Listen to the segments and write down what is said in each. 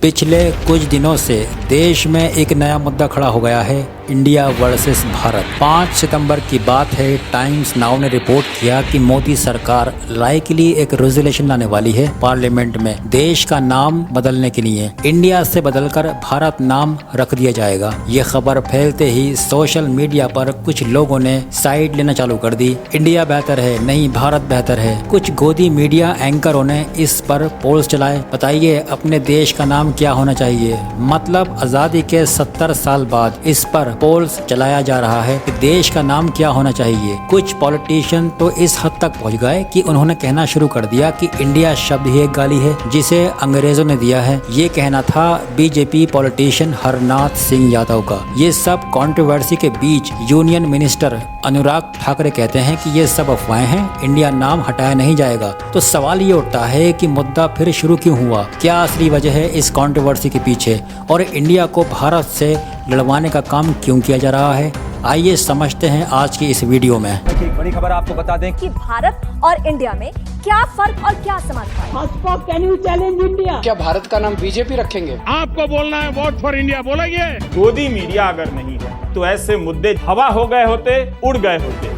पिछले कुछ दिनों से देश में एक नया मुद्दा खड़ा हो गया है, इंडिया वर्सेस भारत। 5 सितंबर की बात है। टाइम्स नाउ ने रिपोर्ट किया कि मोदी सरकार लाइकली एक रेजोल्यूशन लाने वाली है पार्लियामेंट में देश का नाम बदलने के लिए। इंडिया से बदलकर भारत नाम रख दिया जाएगा। ये खबर फैलते ही सोशल मीडिया पर कुछ लोगों ने साइड लेना चालू कर दी। इंडिया बेहतर है, नहीं भारत बेहतर है। कुछ गोदी मीडिया एंकरों ने इस पर पोल्स चलाए। बताइए अपने देश का नाम क्या होना चाहिए। मतलब आजादी के 70 साल बाद इस पर पोल्स चलाया जा रहा है कि देश का नाम क्या होना चाहिए। कुछ पॉलिटिशियन तो इस हद तक पहुंच गए कि उन्होंने कहना शुरू कर दिया कि इंडिया शब्द ही एक गाली है जिसे अंग्रेजों ने दिया है। ये कहना था बीजेपी पॉलिटिशियन हरनाथ सिंह यादव का। ये सब कंट्रोवर्सी के बीच यूनियन मिनिस्टर अनुराग ठाकरे कहते हैं कि ये सब अफवाहें हैं, इंडिया नाम हटाया नहीं जाएगा। तो सवाल ये उठता है कि मुद्दा फिर शुरू क्यों हुआ, क्या असली वजह है इस कंट्रोवर्सी के पीछे, और इंडिया को भारत से लड़वाने का काम क्यों किया जा रहा है। आइए समझते हैं आज की इस वीडियो में। एक बड़ी खबर आपको बता दें कि भारत और इंडिया में क्या फर्क और क्या समानता है। Can you challenge India? क्या भारत का नाम बीजेपी रखेंगे? आपको बोलना है वोट फॉर इंडिया बोलेंगे। गोदी मीडिया अगर नहीं है तो ऐसे मुद्दे हवा हो गए होते, उड़ गए होते।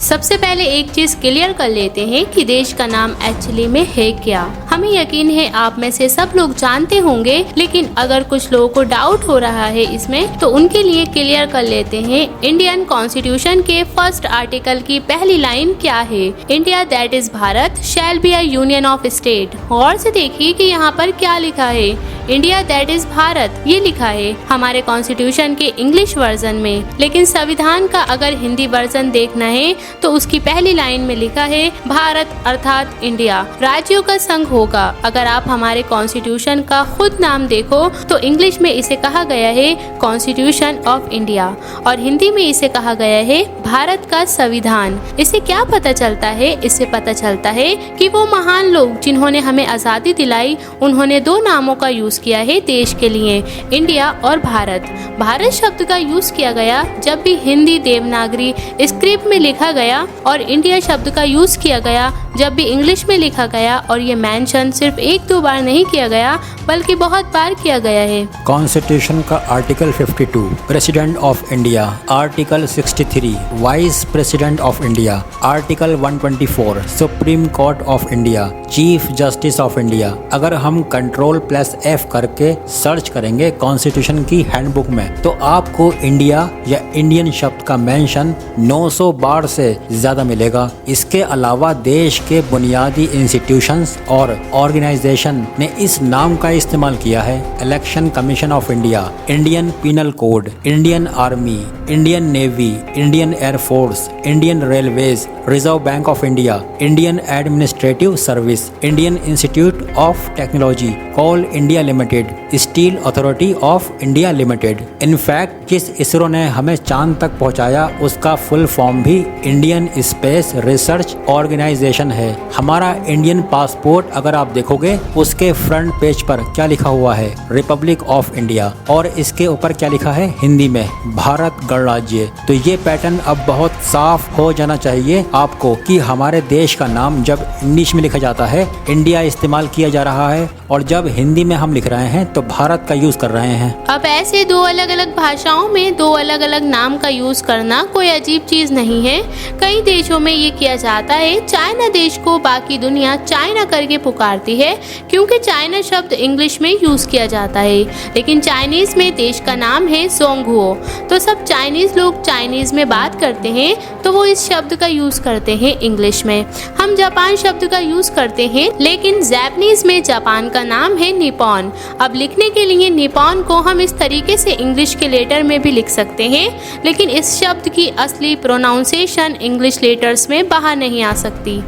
सबसे पहले एक चीज क्लियर कर लेते हैं कि देश का नाम एक्चुअली में है क्या। हमें यकीन है आप में से सब लोग जानते होंगे, लेकिन अगर कुछ लोगों को डाउट हो रहा है इसमें, तो उनके लिए क्लियर कर लेते हैं। इंडियन कॉन्स्टिट्यूशन के फर्स्ट आर्टिकल की पहली लाइन क्या है। India that is Bharat shall be a union of state. गौर से देखिए कि यहाँ पर क्या लिखा है। इंडिया दैट इज भारत ये लिखा है हमारे कॉन्स्टिट्यूशन के इंग्लिश वर्जन में, लेकिन संविधान का अगर हिंदी वर्जन देखना है तो उसकी पहली लाइन में लिखा है भारत अर्थात इंडिया राज्यों का संघ होगा। अगर आप हमारे कॉन्स्टिट्यूशन का खुद नाम देखो तो इंग्लिश में इसे कहा गया है कॉन्स्टिट्यूशन ऑफ इंडिया और हिंदी में इसे कहा गया है भारत का संविधान। इससे क्या पता चलता है? इससे पता चलता है कि वो महान लोग जिन्होंने हमें आजादी दिलाई, उन्होंने दो नामों का यूज किया है देश के लिए, इंडिया और भारत। भारत शब्द का यूज किया गया जब भी हिंदी देवनागरी स्क्रिप्ट में लिखा गया, और इंडिया शब्द का यूज किया गया जब भी इंग्लिश में लिखा गया, और ये मेंशन सिर्फ 1-2 बार नहीं किया गया बल्कि बहुत बार किया गया है। कॉन्स्टिट्यूशन का article 52 president of India, article 63 vice president of India, article 124 supreme court of India, chief justice of India. अगर हम Ctrl+F करके सर्च करेंगे कॉन्स्टिट्यूशन की हैंडबुक में तो आपको इंडिया या इंडियन शब्द का मेंशन 900 बार से ज्यादा मिलेगा। इसके अलावा देश के बुनियादी इंस्टीट्यूशंस और ऑर्गेनाइजेशन ने इस नाम का इस्तेमाल किया है। Election commission of India, Indian penal code, Indian army, Indian navy, Indian air force, Indian railways, reserve bank of India, Indian administrative service, Indian institute of technology, Coal India limited, steel authority of India limited. In fact जिस ISRO ने हमें चांद तक पहुंचाया उसका full form भी Indian space research organisation है। हमारा इंडियन पासपोर्ट अगर आप देखोगे उसके फ्रंट पेज पर क्या लिखा हुआ है, रिपब्लिक ऑफ इंडिया, और इसके ऊपर क्या लिखा है हिंदी में, भारत गणराज्य। तो ये पैटर्न अब बहुत साफ हो जाना चाहिए आपको कि हमारे देश का नाम जब इंग्लिश में लिखा जाता है इंडिया इस्तेमाल किया जा रहा है, और जब हिंदी में हम लिख रहे हैं तो भारत का यूज कर रहे हैं। अब ऐसे दो अलग अलग भाषाओं में दो अलग अलग नाम का यूज करना कोई अजीब चीज नहीं है। कई देशों में ये किया जाता है। चाइना देश को बाकी दुनिया चाइना करके पुकारती है क्योंकि चाइना शब्द इंग्लिश में यूज किया जाता है, लेकिन चाइनीज में देश का नाम है जोंगहुओ। तो सब चाइनीज लोग चाइनीज में बात करते हैं तो वो इस शब्द का यूज करते हैं इंग्लिश में। हम जापान शब्द का यूज करते हैं, लेकिन जापानीज में जापान का नाम है निपॉन। अब लिखने के लिए निपॉन को हम इस तरीके से इंग्लिश के लेटर में भी लिख सकते हैं, लेकिन इस शब्द की असली प्रोनाउंसिएशन इंग्लिश लेटर्स में बाहर नहीं आ सकती।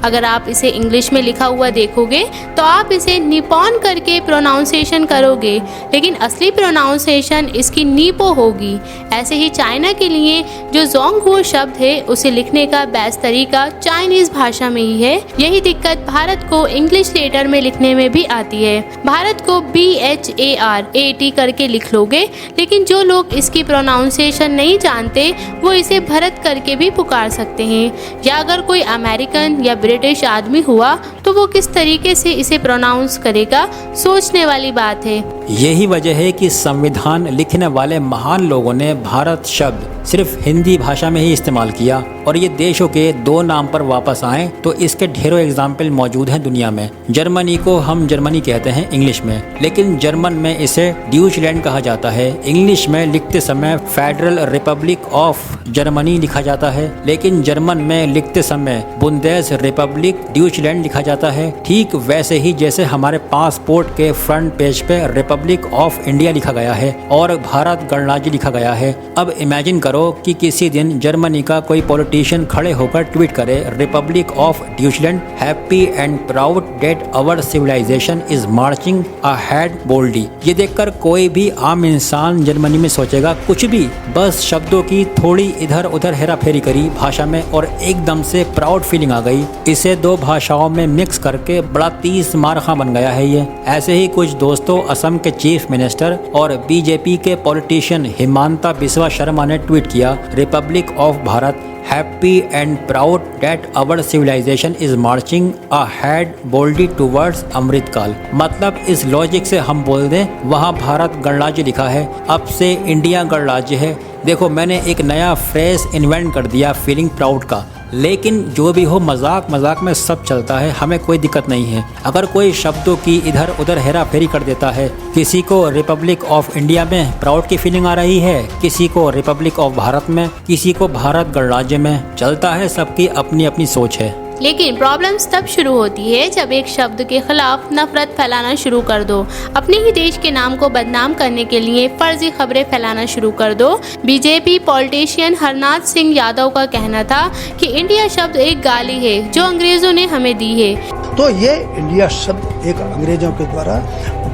अगर आप इसे इंग्लिश में लिखा हुआ देखोगे तो आप इसे निपॉन करके प्रोनाउंसिएशन करोगे, लेकिन असली प्रोनाउंसिएशन इसकी नीपो होगी। ऐसे ही चाइना के लिए जो जोंगहुओ शब्द है उसे लिखने का बेस्ट तरीका चाइनीज भाषा में ही है। यही दिक्कत भारत को इंग्लिश लेटर में लिखने में भी आती है। भारत को BHARAT करके लिख लोगे, लेकिन जो लोग इसकी प्रोनाउंसिएशन नहीं जानते वो इसे भरत करके भी पुकार सकते हैं। या अगर कोई अमेरिकन या ब्रिटिश आदमी हुआ तो वो किस तरीके से इसे प्रोनाउंस करेगा, सोचने वाली बात है। यही वजह है कि संविधान लिखने वाले महान लोगों ने भारत शब्द सिर्फ हिंदी भाषा में ही इस्तेमाल किया, और ये देशों के दो नाम पर वापस आए तो इसके ढेरों एग्जाम्पल मौजूद हैं दुनिया में। जर्मनी को हम जर्मनी कहते हैं इंग्लिश में, लेकिन जर्मन में इसे ड्यूचलैंड कहा जाता है। इंग्लिश में लिखते समय फेडरल रिपब्लिक ऑफ जर्मनी लिखा जाता है, लेकिन जर्मन में लिखते समय बुंदेस रिपब्लिक ड्यूचलैंड लिखा जाता है। ठीक वैसे ही जैसे हमारे पासपोर्ट के फ्रंट पेज पे रिपब्लिक ऑफ इंडिया लिखा गया है और भारत गणराज्य लिखा गया है। अब इमेजिन करो कि किसी दिन जर्मनी का कोई पॉलिटिशियन खड़े होकर ट्वीट करे, republic of Deutschland, happy and proud that our civilisation is marching ahead boldly. ये देखकर कोई भी आम इंसान जर्मनी में सोचेगा कुछ भी, बस शब्दों की थोड़ी इधर उधर हेरा फेरी करी भाषा में और एकदम से प्राउड फीलिंग आ गई। इसे दो भाषाओं में मिक्स करके बड़ा 30 मारखा बन गया है ये। ऐसे ही कुछ दोस्तों असम के चीफ मिनिस्टर और बीजेपी के पॉलिटिशियन हिमांता बिस्वा शर्मा ने ट्वीट किया, republic of Bharat, happy and proud that our civilisation is marching ahead boldly towards Amritkaal. मतलब इस लॉजिक से हम बोल दें वहाँ भारत गणराज्य लिखा है, अब से इंडिया गणराज्य है। देखो मैंने एक नया फ्रेज इन्वेंट कर दिया फीलिंग प्राउड का, लेकिन जो भी हो मजाक मजाक में सब चलता है, हमें कोई दिक्कत नहीं है। अगर कोई शब्दों की इधर उधर हेरा फेरी कर देता है, किसी को रिपब्लिक ऑफ इंडिया में प्राउड की फीलिंग आ रही है, किसी को रिपब्लिक ऑफ भारत में, किसी को भारत गणराज्य में, चलता है, सबकी अपनी अपनी सोच है। लेकिन प्रॉब्लम्स तब शुरू होती है जब एक शब्द के खिलाफ नफरत फैलाना शुरू कर दो, अपने ही देश के नाम को बदनाम करने के लिए फर्जी खबरें फैलाना शुरू कर दो। बीजेपी पॉलिटिशियन हरनाथ सिंह यादव का कहना था कि इंडिया शब्द एक गाली है जो अंग्रेजों ने हमें दी है। तो ये इंडिया शब्द एक अंग्रेजों के द्वारा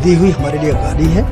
दी हुई हमारे लिए गाली है,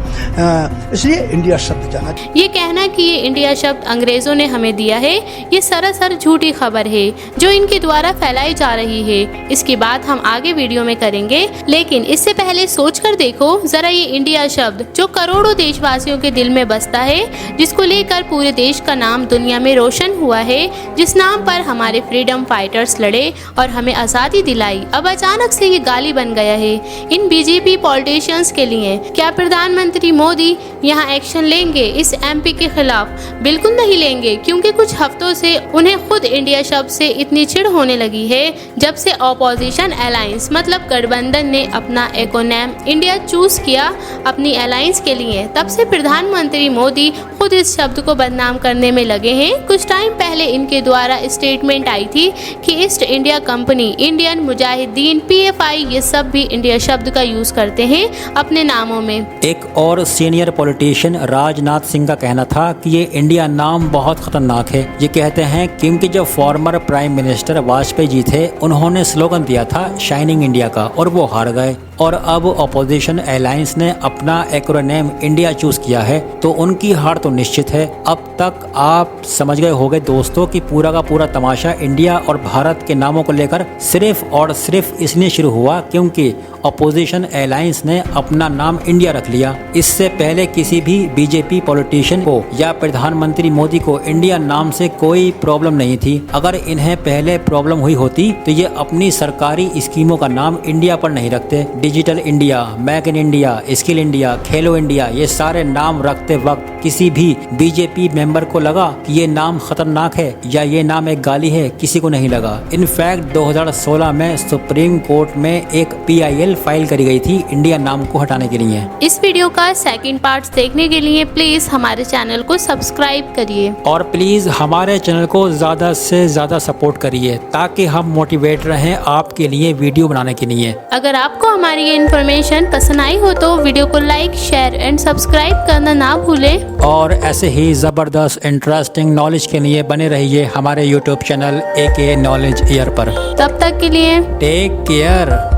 इसलिए इंडिया शब्द जाना चाहिए। ये कहना कि ये इंडिया शब्द अंग्रेजों ने हमें दिया है, ये सरासर झूठी खबर है जो इनके द्वारा फैलाई जा रही है। इसकी बात हम आगे वीडियो में करेंगे, लेकिन इससे पहले सोच कर देखो जरा ये इंडिया शब्द जो करोड़ों देशवासियों के दिल में बसता है, जिसको लेकर पूरे देश का नाम दुनिया में रोशन हुआ है, जिस नाम पर हमारे फ्रीडम फाइटर्स लड़े और हमें आज़ादी दिलाई, अब अचानक से ये गाली बन गया है इन बीजेपी पॉलिटिशियंस के लिए। क्या प्रधानमंत्री मोदी यहाँ एक्शन लेंगे इस एमपी के खिलाफ? बिल्कुल नहीं लेंगे, क्योंकि कुछ हफ्तों से उन्हें खुद इंडिया शब्द से इतनी चिढ़ होने लगी है जब से ऑपोजिशन अलायंस मतलब गठबंधन ने अपना एकोनेम इंडिया चूज किया अपनी अलायंस के लिए। तब से प्रधानमंत्री मोदी खुद इस शब्द को बदनाम करने में लगे हैं। कुछ टाइम पहले इनके द्वारा स्टेटमेंट आई थी कि east India company, Indian Mujahideen, PFI, ये सब भी इंडिया शब्द का यूज करते हैं अपने नामों में। एक और सीनियर पॉलिटिशियन राजनाथ सिंह का कहना था कि ये इंडिया नाम बहुत खतरनाक है। ये कहते हैं क्योंकि जब former prime minister Vajpayee ji थे उन्होंने स्लोगन दिया था शाइनिंग इंडिया का और वो हार गए, और अब ऑपोजिशन अलायंस ने अपना एक्रोनेम इंडिया चूज किया है तो उनकी हार तो निश्चित है। अब तक आप समझ गए होंगे दोस्तों कि पूरा का पूरा तमाशा इंडिया और भारत के नामों को लेकर सिर्फ और सिर्फ इसलिए शुरू हुआ क्योंकि ऑपोजिशन अलायंस ने अपना नाम इंडिया रख लिया। इससे पहले किसी भी बीजेपी पॉलिटिशियन को या प्रधानमंत्री मोदी को इंडिया नाम से कोई प्रॉब्लम नहीं थी। अगर इन्हें पहले प्रॉब्लम हुई होती तो ये अपनी सरकारी स्कीमों का नाम इंडिया पर नहीं रखते। Digital India, make in India, skill India, Khelo India, ये सारे नाम रखते वक्त किसी भी बीजेपी मेंबर को लगा कि ये नाम खतरनाक है या ये नाम एक गाली है? किसी को नहीं लगा। इनफैक्ट 2016 में सुप्रीम कोर्ट में एक PIL फाइल करी गई थी इंडिया नाम को हटाने के लिए। इस वीडियो का सेकंड पार्ट देखने के लिए प्लीज हमारे चैनल को सब्सक्राइब करिए और प्लीज हमारे चैनल को ज्यादा से ज्यादा सपोर्ट करिए ताकि हम मोटिवेट रहें आपके लिए वीडियो बनाने के लिए। अगर आपको हमारी ये इन्फॉर्मेशन पसंद आई हो तो वीडियो को लाइक, शेयर एंड सब्सक्राइब करना ना भूलें। और ऐसे ही जबरदस्त इंटरेस्टिंग नॉलेज के लिए बने रहिए हमारे YouTube channel AK knowledge year पर। तब तक के लिए टेक केयर।